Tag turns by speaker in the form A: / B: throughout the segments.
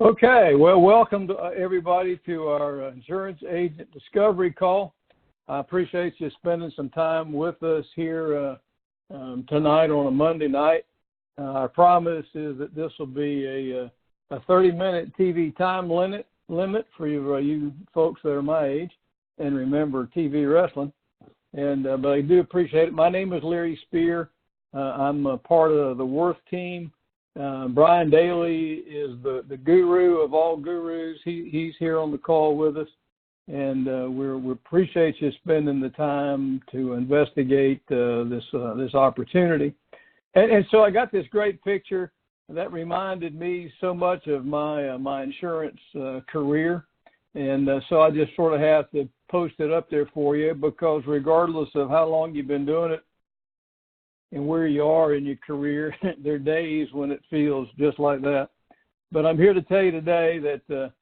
A: Okay, well, welcome to everybody to our Insurance Agent Discovery Call. I appreciate you spending some time with us here tonight on a Monday night. Our promise is that this will be a 30-minute TV time limit for you folks that are my age and remember TV wrestling. But I do appreciate it. My name is Larry Spear. I'm a part of the Worth team. Brian Daly is the guru of all gurus. He's here on the call with us, and we appreciate you spending the time to investigate this opportunity. And so I got this great picture that reminded me so much of my insurance career, and so I just sort of have to post it up there for you, because regardless of how long you've been doing it and where you are in your career, there are days when it feels just like that. But I'm here to tell you today that,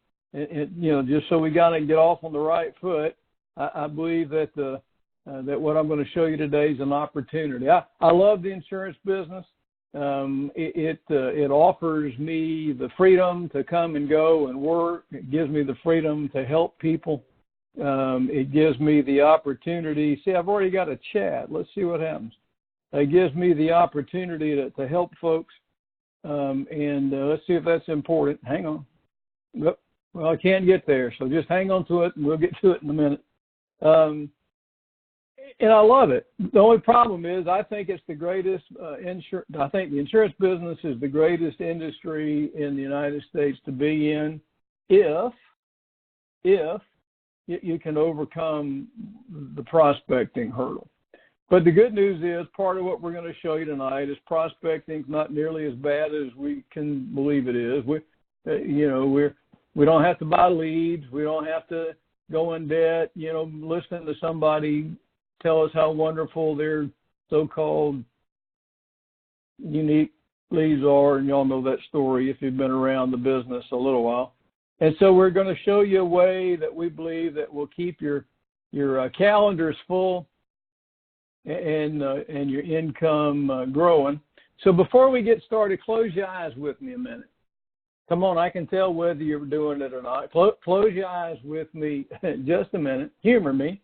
A: just so we got to get off on the right foot, I believe that that what I'm going to show you today is an opportunity. I love the insurance business. It offers me the freedom to come and go and work. It gives me the freedom to help people. It gives me the opportunity. See, I've already got a chat. Let's see what happens. It gives me the opportunity to help folks, and let's see if that's important. Hang on. Well, I can't get there, so just hang on to it, and we'll get to it in a minute. And I love it. The only problem is I think it's the greatest I think the insurance business is the greatest industry in the United States to be in if you can overcome the prospecting hurdle. But the good news is part of what we're going to show you tonight is prospecting's not nearly as bad as we can believe it is. We don't have to buy leads. We don't have to go in debt, listening to somebody tell us how wonderful their so-called unique leads are, and y'all know that story if you've been around the business a little while. And so we're going to show you a way that we believe that will keep your calendars full and your income growing. So before we get started, close your eyes with me a minute. Come on, I can tell whether you're doing it or not. Close your eyes with me just a minute. Humor me.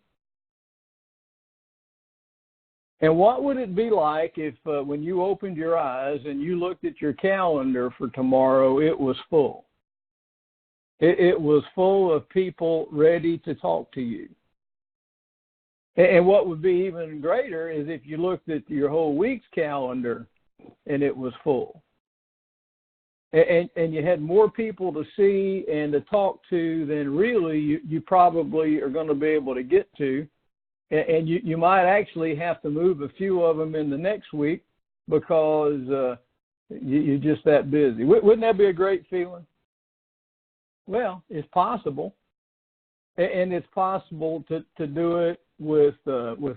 A: And what would it be like if when you opened your eyes and you looked at your calendar for tomorrow, it was full? It was full of people ready to talk to you. And what would be even greater is if you looked at your whole week's calendar and it was full. And you had more people to see and to talk to than really you probably are going to be able to get to. And you might actually have to move a few of them in the next week because you're just that busy. Wouldn't that be a great feeling? Well, it's possible. And it's possible to do it with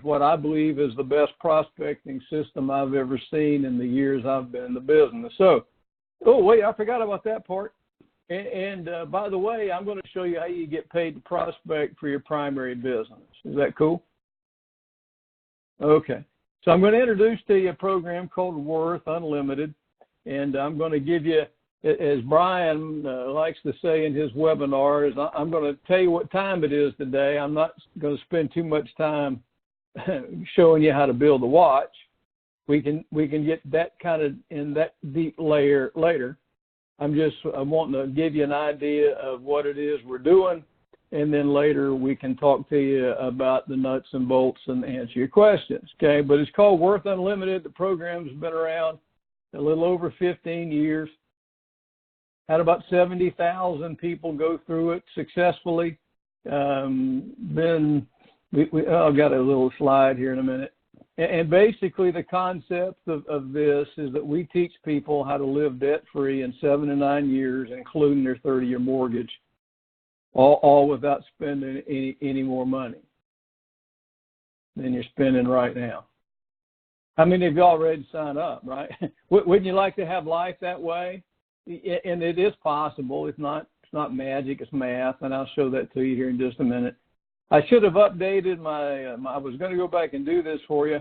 A: what I believe is the best prospecting system I've ever seen in the years I've been in the business. So, I forgot about that part. And by the way, I'm going to show you how you get paid to prospect for your primary business. Is that cool? Okay. So I'm going to introduce to you a program called Worth Unlimited, and I'm going to give you, as Brian likes to say in his webinars, I'm going to tell you what time it is today. I'm not going to spend too much time showing you how to build a watch. We can get that kind of in that deep layer later. I'm wanting to give you an idea of what it is we're doing, and then later we can talk to you about the nuts and bolts and answer your questions. Okay, but it's called Worth Unlimited. The program's been around a little over 15 years. Had about 70,000 people go through it successfully. I've got a little slide here in a minute. And basically the concept of this is that we teach people how to live debt-free in 7 to 9 years, including their 30-year mortgage, all without spending any more money than you're spending right now. How many of y'all ready to sign up, right? Wouldn't you like to have life that way? And it is possible. It's not magic, it's math, and I'll show that to you here in just a minute. I should have updated I was going to go back and do this for you,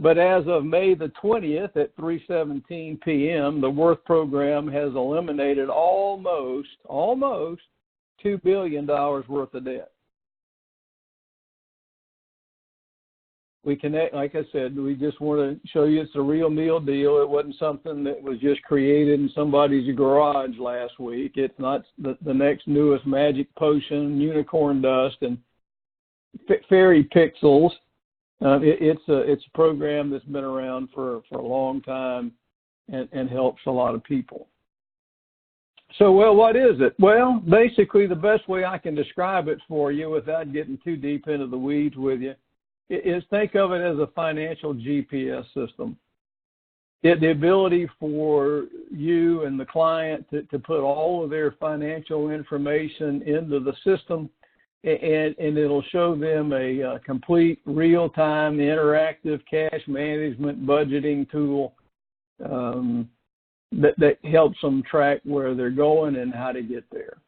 A: But as of May the 20th at 3:17 p.m., the Worth program has eliminated almost $2 billion worth of debt. We connect, like I said, we just want to show you it's a real meal deal. It wasn't something that was just created in somebody's garage last week. It's not the next newest magic potion, unicorn dust, and fairy pixels. It's a program that's been around for a long time and helps a lot of people. So, well, what is it? Well, basically the best way I can describe it for you without getting too deep into the weeds with you is think of it as a financial GPS system. The ability for you and the client to put all of their financial information into the system, and it'll show them a complete real-time interactive cash management budgeting tool that helps them track where they're going and how to get there.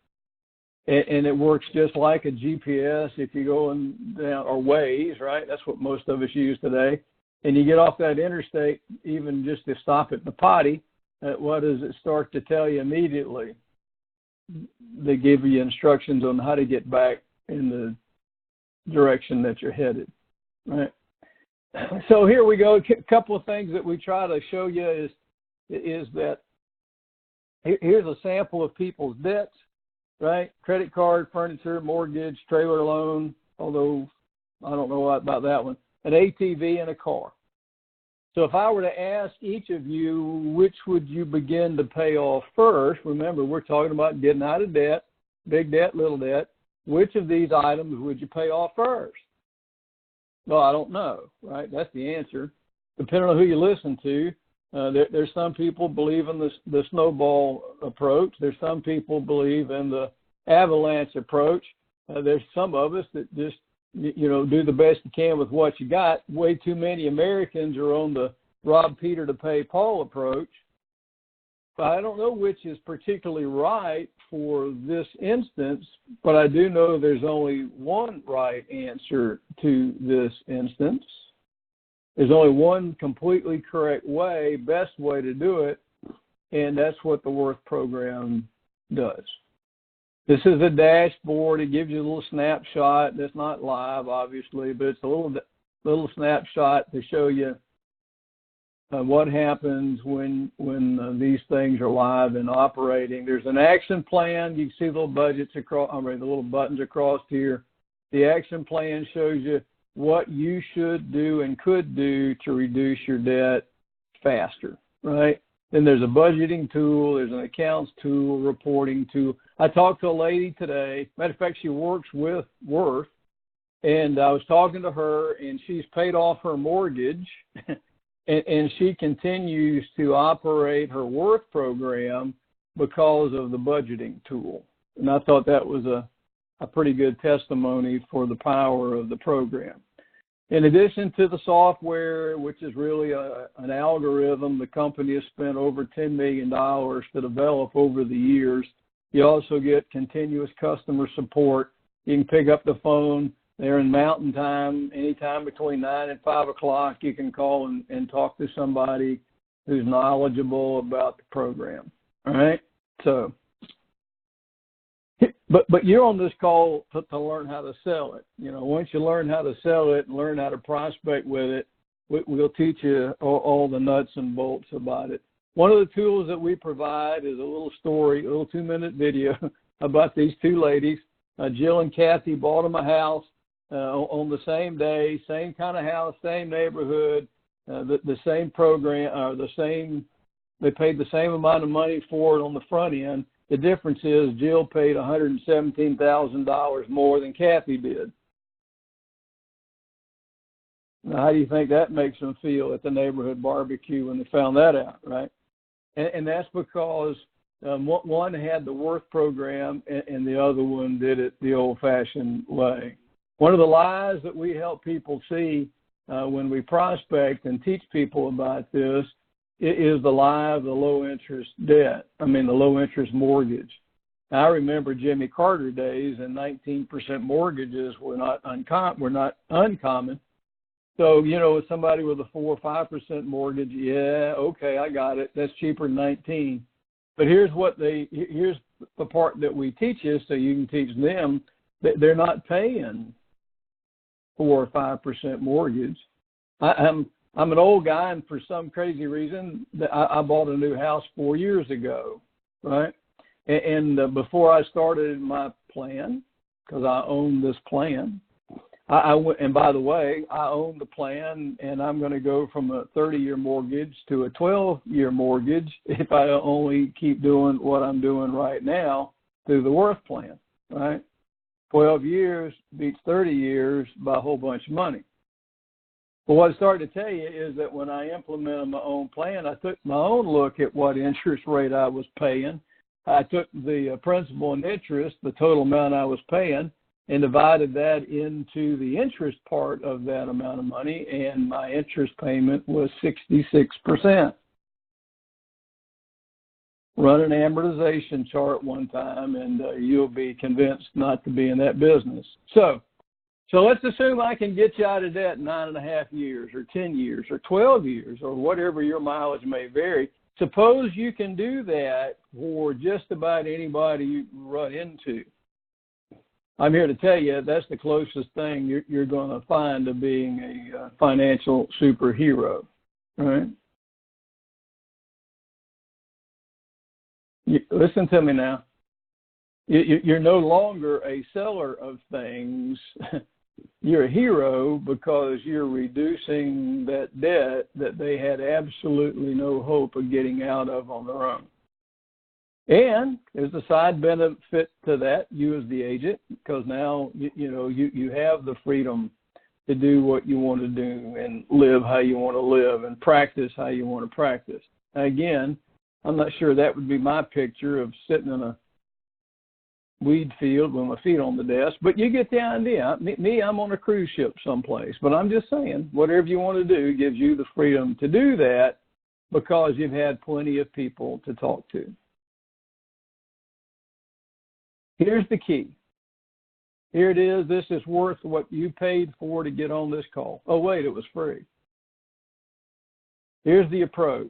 A: And it works just like a GPS if you're going down, or Waze, right? That's what most of us use today. And you get off that interstate, even just to stop at the potty, what does it start to tell you immediately? They give you instructions on how to get back in the direction that you're headed, right? So here we go. A couple of things that we try to show you is that here's a sample of people's debts, right? Credit card, furniture, mortgage, trailer loan, although I don't know about that one, an ATV, and a car. So if I were to ask each of you, which would you begin to pay off first? Remember, we're talking about getting out of debt, big debt, little debt. Which of these items would you pay off first? Well, I don't know, right? That's the answer. Depending on who you listen to, there's some people believe in the snowball approach. There's some people believe in the avalanche approach. There's some of us that just, do the best you can with what you got. Way too many Americans are on the rob Peter to pay Paul approach. But I don't know which is particularly right for this instance, but I do know there's only one right answer to this instance. There's only one completely correct way, best way to do it, and that's what the Worth program does. This is a dashboard. It gives you a little snapshot. That's not live, obviously, but it's a little snapshot to show you what happens when these things are live and operating. There's an action plan. You can see little budgets across. The little buttons across here. The action plan shows you what you should do and could do to reduce your debt faster, right? Then there's a budgeting tool. There's an accounts tool, reporting tool. I talked to a lady today. Matter of fact, she works with Worth, and I was talking to her, and she's paid off her mortgage. And she continues to operate her Worth program because of the budgeting tool. And I thought that was a pretty good testimony for the power of the program. In addition to the software, which is really an algorithm the company has spent over $10 million to develop over the years, you also get continuous customer support. You can pick up the phone. They're in Mountain Time, anytime between 9 and 5 o'clock. You can call and talk to somebody who's knowledgeable about the program. All right? So, but you're on this call to learn how to sell it. Once you learn how to sell it and learn how to prospect with it, we'll teach you all the nuts and bolts about it. One of the tools that we provide is a little story, a little 2-minute video about these two ladies. Jill and Kathy bought them a house. On the same day, same kind of house, same neighborhood, the same program, they paid the same amount of money for it on the front end. The difference is Jill paid $117,000 more than Kathy did. Now, how do you think that makes them feel at the neighborhood barbecue when they found that out, right? And that's because one had the Worth program and the other one did it the old-fashioned way. One of the lies that we help people see when we prospect and teach people about this is the lie of the low-interest debt. The low-interest mortgage. Now, I remember Jimmy Carter days, and 19% mortgages were not uncommon. So, somebody with a 4 or 5% mortgage, yeah, okay, I got it. That's cheaper than 19. But here's the part that we teach you, so you can teach them that they're not paying 4 or 5% mortgage. I'm an old guy, and for some crazy reason, I bought a new house 4 years ago, right? And before I started my plan, because I own this plan, I went, and by the way, I own the plan, and I'm going to go from a 30-year mortgage to a 12-year mortgage if I only keep doing what I'm doing right now through the Worth plan, right? 12 years beats 30 years by a whole bunch of money. But what I started to tell you is that when I implemented my own plan, I took my own look at what interest rate I was paying. I took the principal and interest, the total amount I was paying, and divided that into the interest part of that amount of money, and my interest payment was 66%. Run an amortization chart one time, and you'll be convinced not to be in that business. So let's assume I can get you out of debt in 9.5 years, or 10 years, or 12 years, or whatever your mileage may vary. Suppose you can do that for just about anybody you run into. I'm here to tell you that's the closest thing you're going to find to being a financial superhero, right? Listen to me now. You're no longer a seller of things. You're a hero because you're reducing that debt that they had absolutely no hope of getting out of on their own. And there's a side benefit to that, you as the agent, because now you have the freedom to do what you want to do and live how you want to live and practice how you want to practice. Now, again, I'm not sure that would be my picture of sitting in a weed field with my feet on the desk, but you get the idea. Me, I'm on a cruise ship someplace, but I'm just saying, whatever you want to do gives you the freedom to do that because you've had plenty of people to talk to. Here's the key. Here it is. This is worth what you paid for to get on this call. Oh, wait, it was free. Here's the approach.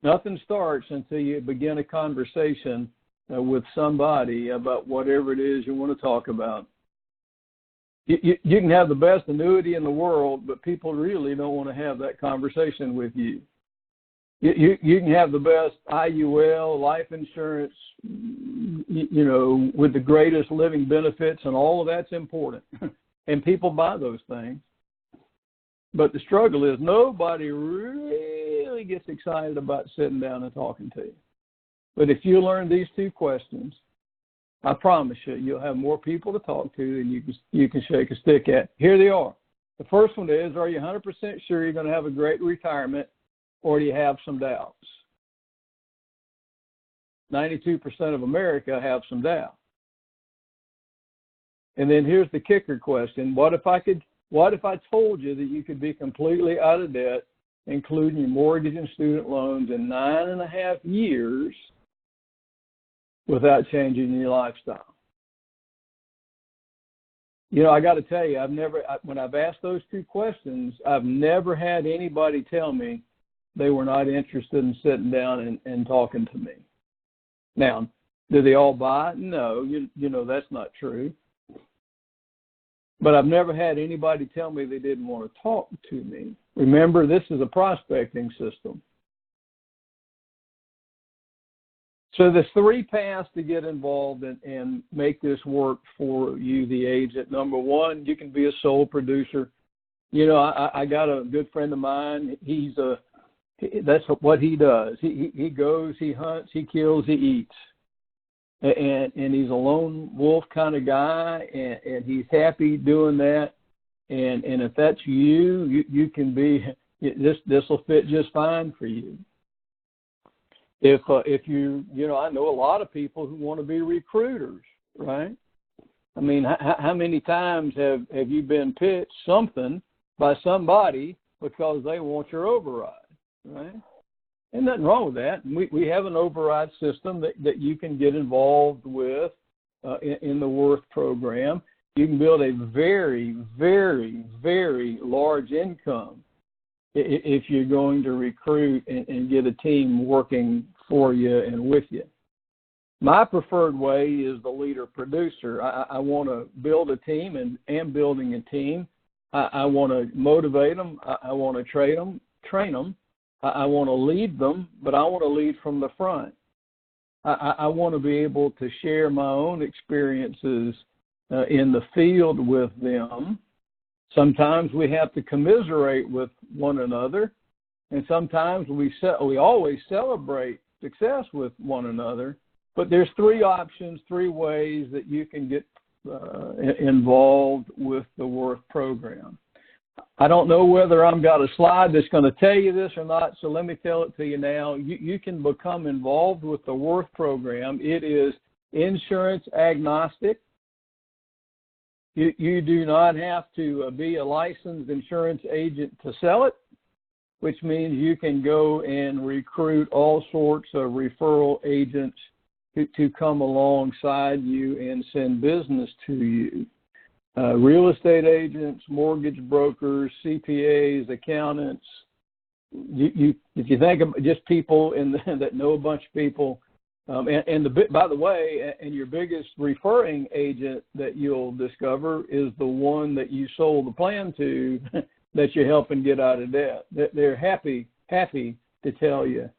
A: Nothing starts until you begin a conversation with somebody about whatever it is you want to talk about. You can have the best annuity in the world, but people really don't want to have that conversation with you. You can have the best IUL, life insurance, with the greatest living benefits, and all of that's important. And people buy those things. But the struggle is nobody really gets excited about sitting down and talking to you. But if you learn these two questions, I promise you'll have more people to talk to than you can shake a stick at. Here they are. The first one is, are you 100% sure you're going to have a great retirement, or do you have some doubts? 92% of America have some doubt. And then here's the kicker question. What if I told you that you could be completely out of debt, including your mortgage and student loans, in 9.5 years without changing your lifestyle? I got to tell you, when I've asked those two questions, I've never had anybody tell me they were not interested in sitting down and talking to me. Now, do they all buy it? No, that's not true. But I've never had anybody tell me they didn't want to talk to me. Remember, this is a prospecting system. So there's 3 paths to get involved and make this work for you, the agent. Number 1, you can be a sole producer. I got a good friend of mine. That's what he does. He goes, he hunts, he kills, he eats. And he's a lone wolf kind of guy, and he's happy doing that. And if that's you can be, this will fit just fine for you. If I know a lot of people who want to be recruiters, right? I mean, how many times have you been pitched something by somebody because they want your override, right? And nothing wrong with that. We have an override system that you can get involved with in the Worth program. You can build a very, very, very large income if you're going to recruit and get a team working for you and with you. My preferred way is the leader-producer. I want to build a team and am building a team. I want to motivate them. I want to train them. I want to lead them, but I want to lead from the front. I want to be able to share my own experiences in the field with them. Sometimes we have to commiserate with one another, and sometimes we always celebrate success with one another. But there's three options, three ways that you can get involved with the Worth program. I don't know whether I've got a slide that's going to tell you this or not, so let me tell it to you now. You can become involved with the Worth program. It is insurance agnostic. You do not have to be a licensed insurance agent to sell it, which means you can go and recruit all sorts of referral agents to come alongside you and send business to you. Real estate agents, mortgage brokers, CPAs, accountants. If you think of just people that know a bunch of people, by the way, and your biggest referring agent that you'll discover is the one that you sold the plan to that you're helping get out of debt. They're happy to tell you.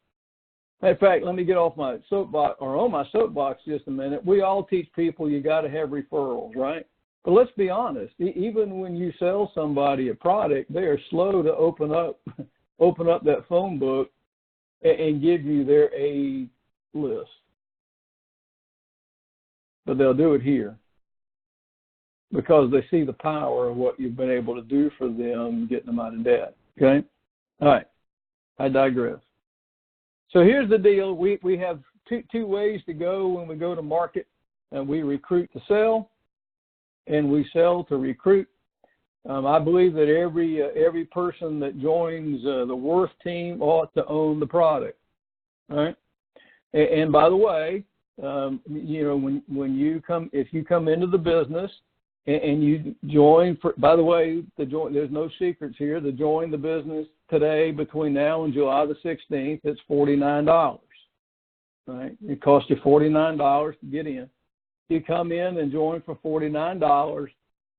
A: In fact, let me get off my soapbox, or on my soapbox just a minute. We all teach people you got to have referrals, right? But let's be honest. Even when you sell somebody a product, they are slow to open up that phone book and give you their A list. But they'll do it here because they see the power of what you've been able to do for them, getting them out of debt. Okay? All right. I digress. So here's the deal. We have two ways to go when we go to market. We recruit to sell, and we sell to recruit. I believe that every person that joins the Worth team ought to own the product. All right? And by the way, when you come, if you come into the business and you join, by the way, there's no secrets here. To join the business today between now and July the 16th, it's $49. Right? It costs you $49 to get in. You come in and join for $49.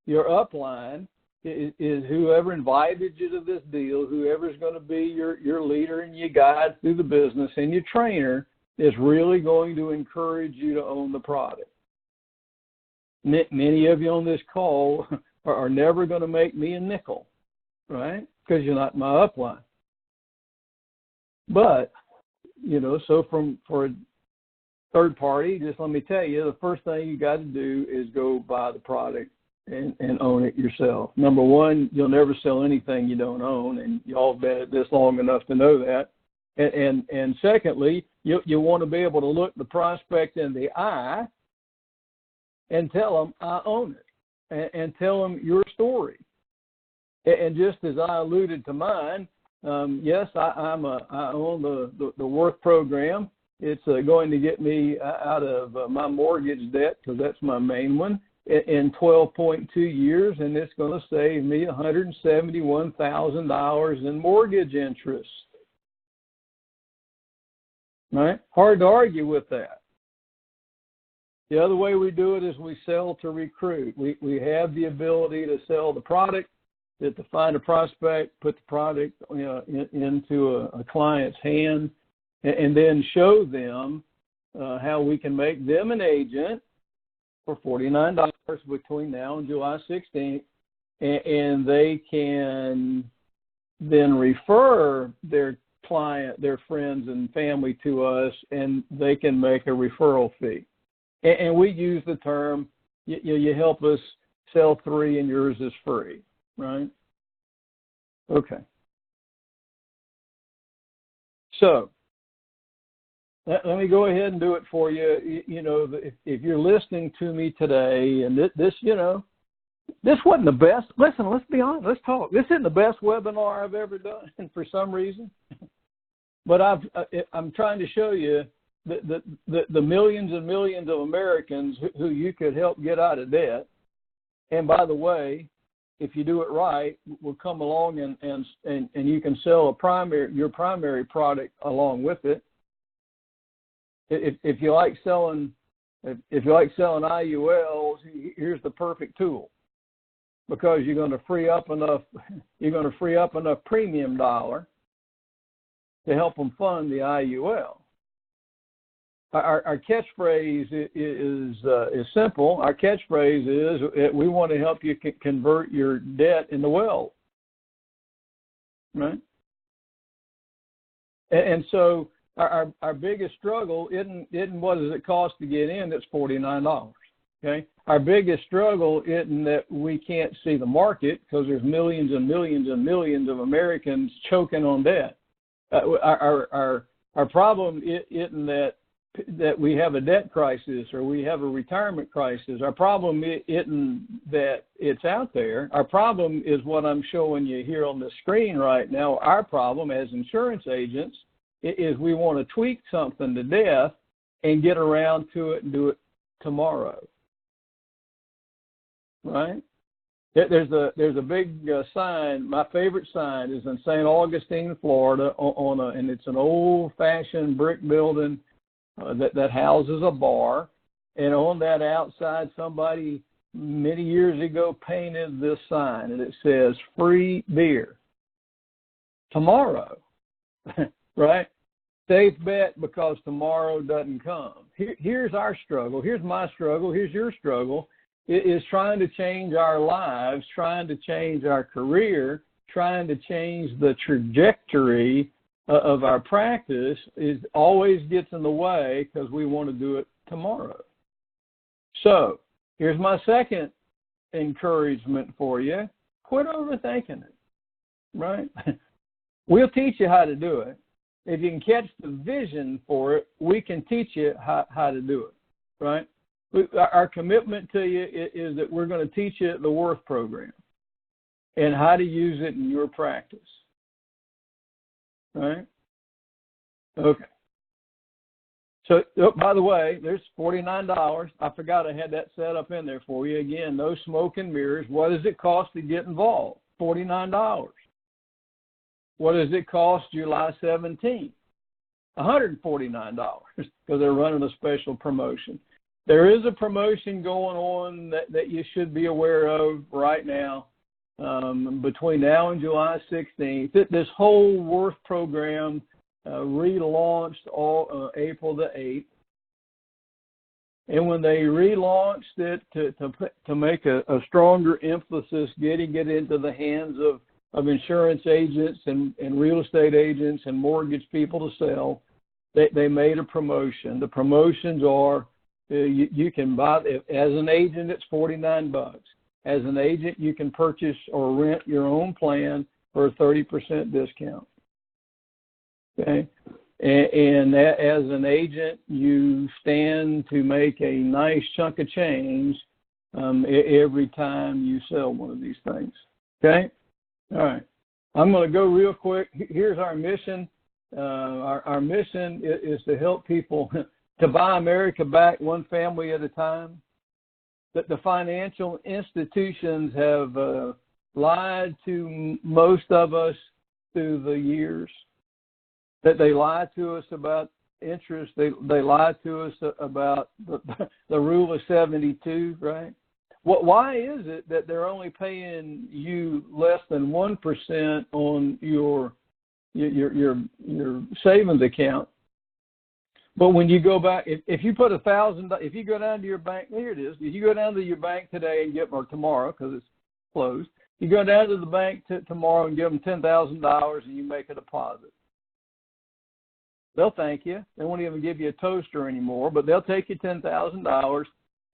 A: Your upline is whoever invited you to this deal, whoever's going to be your leader and your guide through the business, and your trainer is really going to encourage you to own the product. Many of you on this call are never going to make me a nickel, right? Because you're not my upline. But, so for a third party, just let me tell you, the first thing you got to do is go buy the product and own it yourself. Number one, you'll never sell anything you don't own, and you all been at this long enough to know that. And secondly, you want to be able to look the prospect in the eye and tell them, I own it, and tell them your story. And just as I alluded to mine, yes, I own the Worth program. It's going to get me out of my mortgage debt, because that's my main one, in 12.2 years, and it's going to save me $171,000 in mortgage interest. Right? Hard to argue with that. The other way we do it is we sell to recruit. We have the ability to sell the product, to find a prospect, put the product into a client's hand, and then show them how we can make them an agent for $49 between now and July 16th, and they can then refer their client, their friends and family to us, and they can make a referral fee. And we use the term, you help us sell 3 and yours is free, right? Okay. So let me go ahead and do it for you. If you're listening to me today, and this wasn't the best. Listen, let's be honest. Let's talk. This isn't the best webinar I've ever done for some reason. But I'm trying to show you the millions and millions of Americans who you could help get out of debt. And by the way, if you do it right, we'll come along and you can sell your primary product along with it. If you like selling IULs, here's the perfect tool, because you're going to free up enough premium dollar to help them fund the IUL. Our catchphrase is simple. Our catchphrase is we want to help you convert your debt into wealth, right? And so our biggest struggle isn't what does it cost to get in. It's $49. Okay. Our biggest struggle isn't that we can't see the market, because there's millions and millions and millions of Americans choking on debt. Our problem isn't that we have a debt crisis or we have a retirement crisis. Our problem isn't that it's out there. Our problem is what I'm showing you here on the screen right now. Our problem as insurance agents is we want to tweak something to death and get around to it and do it tomorrow. Right? There's a big sign. My favorite sign is in St. Augustine, Florida, and it's an old-fashioned brick building that houses a bar. And on that outside, somebody many years ago painted this sign, and it says "Free beer tomorrow." Right? Safe bet, because tomorrow doesn't come. Here's our struggle. Here's my struggle. Here's your struggle. It is trying to change our lives, trying to change our career, trying to change the trajectory of our practice. It always gets in the way because we want to do it tomorrow. So here's my second encouragement for you. Quit overthinking it, right? We'll teach you how to do it. If you can catch the vision for it, we can teach you how to do it, right? Our commitment to you is that we're going to teach you the Worth program and how to use it in your practice, right? Okay. So, by the way, there's $49. I forgot I had that set up in there for you. Again, no smoke and mirrors. What does it cost to get involved? $49. What does it cost July 17th? $149, because they're running a special promotion. There is a promotion going on that you should be aware of right now between now and July 16th. This whole Worth program relaunched April the 8th. And when they relaunched it to make a stronger emphasis getting it into the hands of insurance agents and real estate agents and mortgage people to sell, they made a promotion. The promotions are, you can buy, as an agent, it's $49. As an agent, you can purchase or rent your own plan for a 30% discount. Okay? And as an agent, you stand to make a nice chunk of change every time you sell one of these things. Okay? All right. I'm going to go real quick. Here's our mission. Our mission is to help people to buy America back one family at a time. That the financial institutions have lied to most of us through the years. That they lied to us about interest. They lied to us about the rule of 72, right? Why is it that they're only paying you less than 1% on your savings account? But when you go back, if you put $1,000, if you go down to your bank, here it is. If you go down to your bank today and or tomorrow because it's closed, you go down to the bank tomorrow and give them $10,000 and you make a deposit. They'll thank you. They won't even give you a toaster anymore, but they'll take you $10,000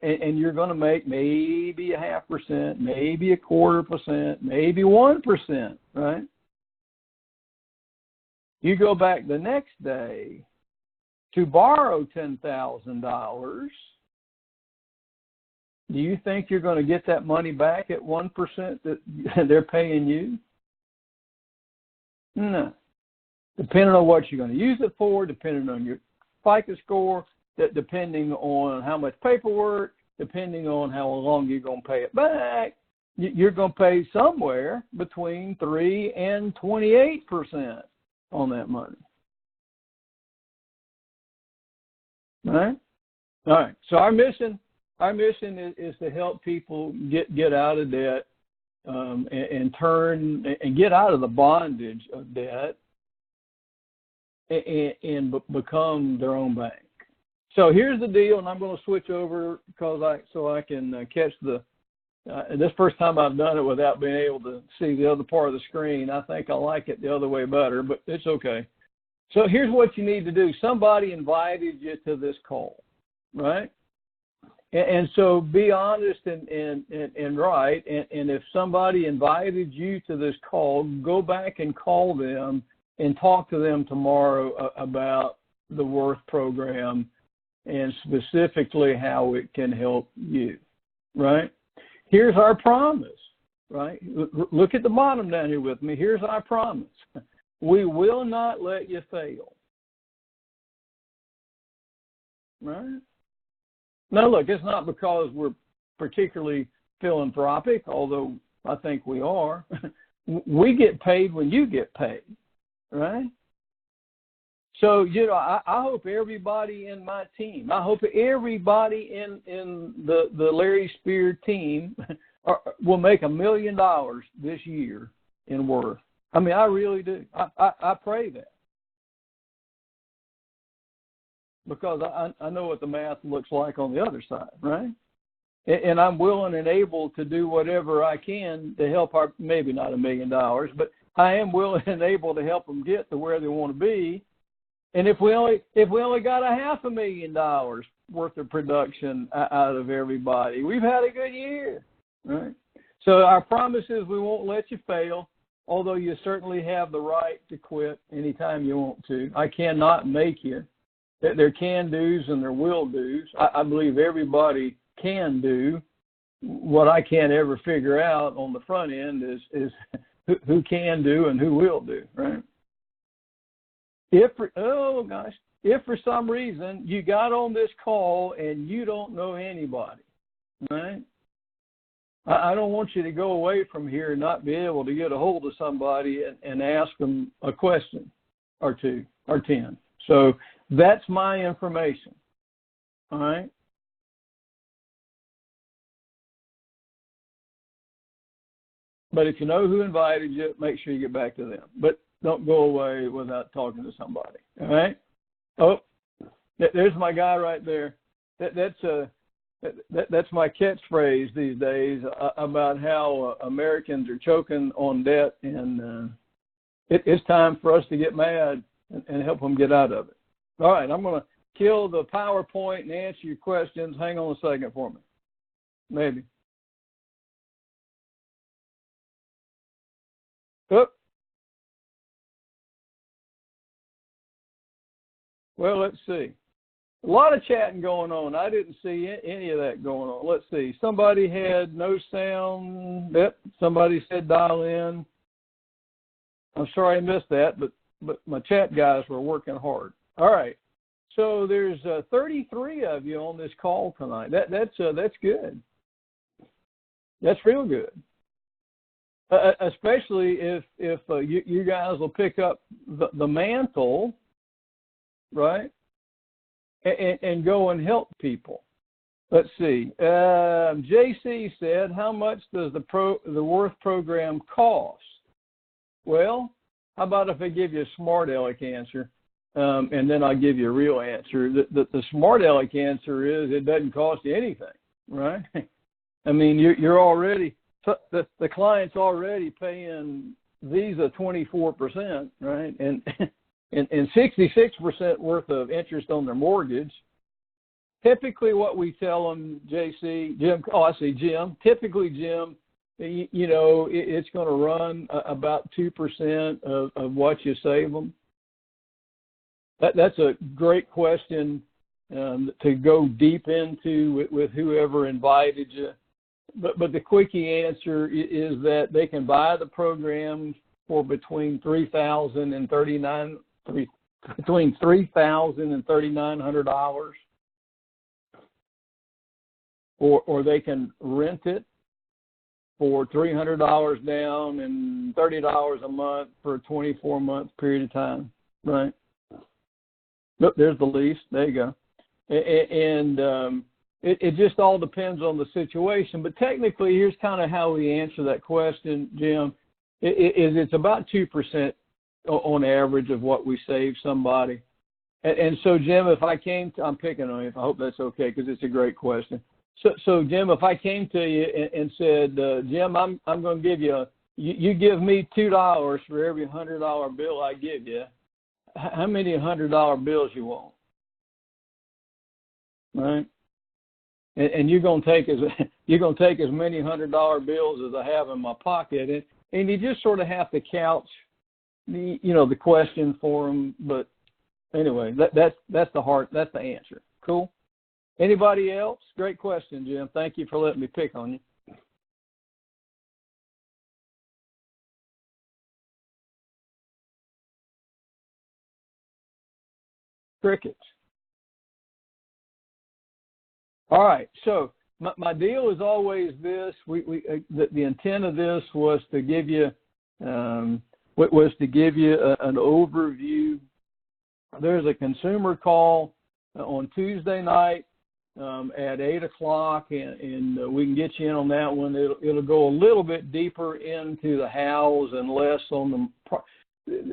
A: and you're going to make maybe 0.5%, maybe 0.25%, maybe 1%, right? You go back the next day to borrow $10,000. Do you think you're going to get that money back at 1% that they're paying you? No. Depending on what you're going to use it for, depending on your FICO score, that depending on how much paperwork, depending on how long you're going to pay it back, you're going to pay somewhere between 3 and 28% on that money. All right? All right. So our mission is to help people get out of debt and turn and get out of the bondage of debt and become their own bank. So here's the deal, and I'm going to switch over so I can catch the. This first time I've done it without being able to see the other part of the screen. I think I like it the other way better, but it's okay. So here's what you need to do. Somebody invited you to this call, right? And so be honest and right. And if somebody invited you to this call, go back and call them and talk to them tomorrow about the Worth program and specifically how it can help you, right? Here's our promise, right? Look at the bottom down here with me. Here's our promise. We will not let you fail, right? Now, look, it's not because we're particularly philanthropic, although I think we are. We get paid when you get paid, right? So, I hope everybody in my team, I hope everybody in the Larry Spear team will make $1 million this year in Worth. I mean, I really do. I pray that. Because I know what the math looks like on the other side, right? And I'm willing and able to do whatever I can to help maybe not $1 million, but I am willing and able to help them get to where they want to be. And if we only got $500,000 worth of production out of everybody, we've had a good year, right? So our promise is we won't let you fail, although you certainly have the right to quit anytime you want to. I cannot make you. There can do's and there will do's. I believe everybody can do. What I can't ever figure out on the front end is who can do and who will do, right? If for some reason you got on this call and you don't know anybody, right? I don't want you to go away from here and not be able to get a hold of somebody and ask them a question or 2 or 10. So that's my information, all right? But if you know who invited you, make sure you get back to them. But don't go away without talking to somebody, all right? Oh, there's my guy right there. That's my catchphrase these days about how Americans are choking on debt, and it's time for us to get mad and help them get out of it. All right, I'm going to kill the PowerPoint and answer your questions. Hang on a second for me. Maybe. Oh. Well, let's see. A lot of chatting going on. I didn't see any of that going on. Let's see. Somebody had no sound. Yep. Somebody said dial in. I'm sorry I missed that, but my chat guys were working hard. All right. So there's 33 of you on this call tonight. That's good. That's real good. Especially if you guys will pick up the mantle, right, and go and help people. Let's see. JC said, how much does the Worth program cost? Well, how about if I give you a smart aleck answer, and then I'll give you a real answer. The smart aleck answer is it doesn't cost you anything, right? I mean, you're already, the client's already paying Visa 24%, right? And 66% worth of interest on their mortgage. Typically what we tell them, Jim, typically, Jim, it's going to run about 2% of what you save them. That's a great question to go deep into with whoever invited you. But the quickie answer is that they can buy the program for between $3,000 and $3,900, or they can rent it for $300 down and $30 a month for a 24-month period of time, right? Look, there's the lease. There you go. And it just all depends on the situation. But technically, here's kind of how we answer that question, Jim. It's about 2% on average of what we save somebody. And so, Jim, if I came to, I'm picking on you. I hope that's okay because it's a great question. So, Jim, if I came to you and said, Jim, I'm going to give you give me $2 for every $100 bill I give you, how many $100 bills you want? Right? And you're going to take as many $100 bills as I have in my pocket, and you just sort of have to couch the question for them. But anyway, that's the answer. Cool. Anybody else? Great question, Jim. Thank you for letting me pick on you. Crickets. All right. So my deal is always this. The intent of this was to give you an overview. There's a consumer call on Tuesday night at 8 o'clock, and we can get you in on that one. It'll go a little bit deeper into the hows and less on the.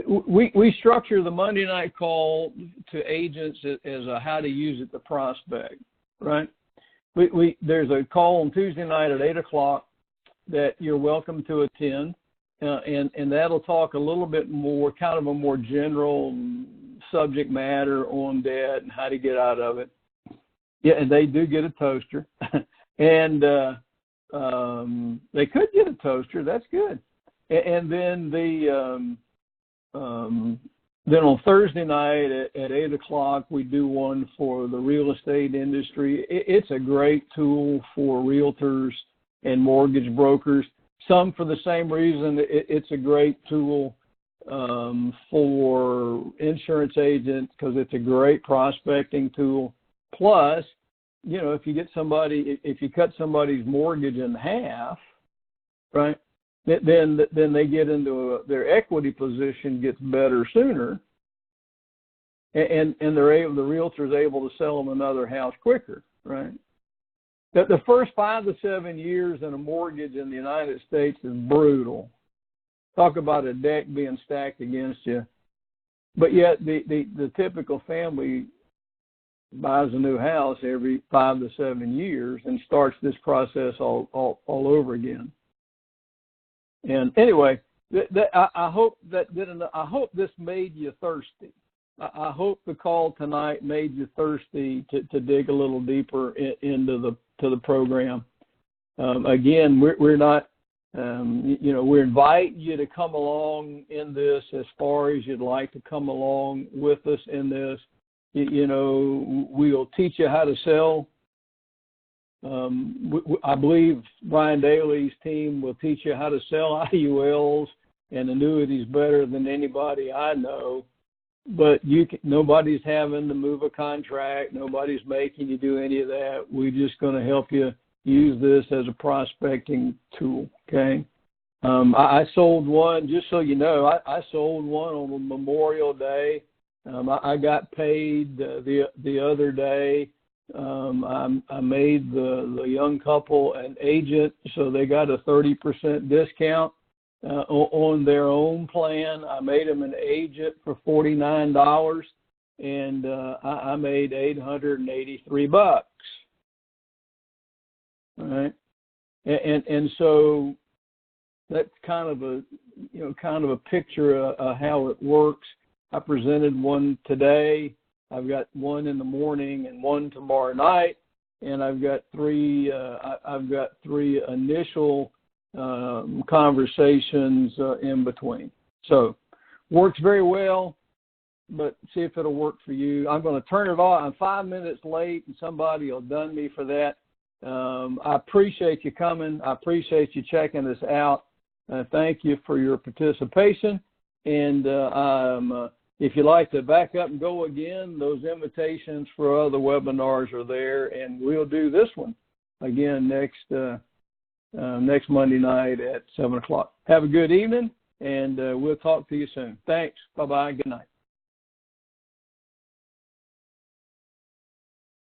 A: We structure the Monday night call to agents as a how to use it to prospect, right? There's a call on Tuesday night at 8 o'clock that you're welcome to attend, and that'll talk a little bit more, kind of a more general subject matter on debt and how to get out of it. Yeah, and they do get a toaster, and they could get a toaster. That's good. And then then on Thursday night at 8 o'clock, we do one for the real estate industry. It's a great tool for realtors and mortgage brokers. Some for the same reason. It's a great tool for insurance agents because it's a great prospecting tool. Plus, if you cut somebody's mortgage in half, right? Then they get into their equity position gets better sooner, and the realtor's able to sell them another house quicker, right? The first 5 to 7 years in a mortgage in the United States is brutal. Talk about a deck being stacked against you, but yet the typical family buys a new house every 5 to 7 years and starts this process all over again. And anyway, I hope this made you thirsty. I hope the call tonight made you thirsty to dig a little deeper into the program. Again, we're not, we invite you to come along in this as far as you'd like to come along with us in this. We'll teach you how to sell. I believe Brian Daly's team will teach you how to sell IULs and annuities better than anybody I know. But nobody's having to move a contract. Nobody's making you do any of that. We're just going to help you use this as a prospecting tool, okay? I sold one, just so you know, I sold one on Memorial Day. I got paid the other day. I made the young couple an agent, so they got a 30% discount on their own plan. I made them an agent for $49, and I made $883. All right, and so that's kind of a picture of how it works. I presented one today. I've got one in the morning and one tomorrow night, and I've got three initial conversations in between. So works very well, but see if it'll work for you. I'm going to turn it off. I'm 5 minutes late, and somebody will done me for that. I appreciate you coming. I appreciate you checking this out. Thank you for your participation. And if you'd like to back up and go again, those invitations for other webinars are there, and we'll do this one again next Monday night at 7 o'clock. Have a good evening, and we'll talk to you soon. Thanks. Bye-bye. Good night.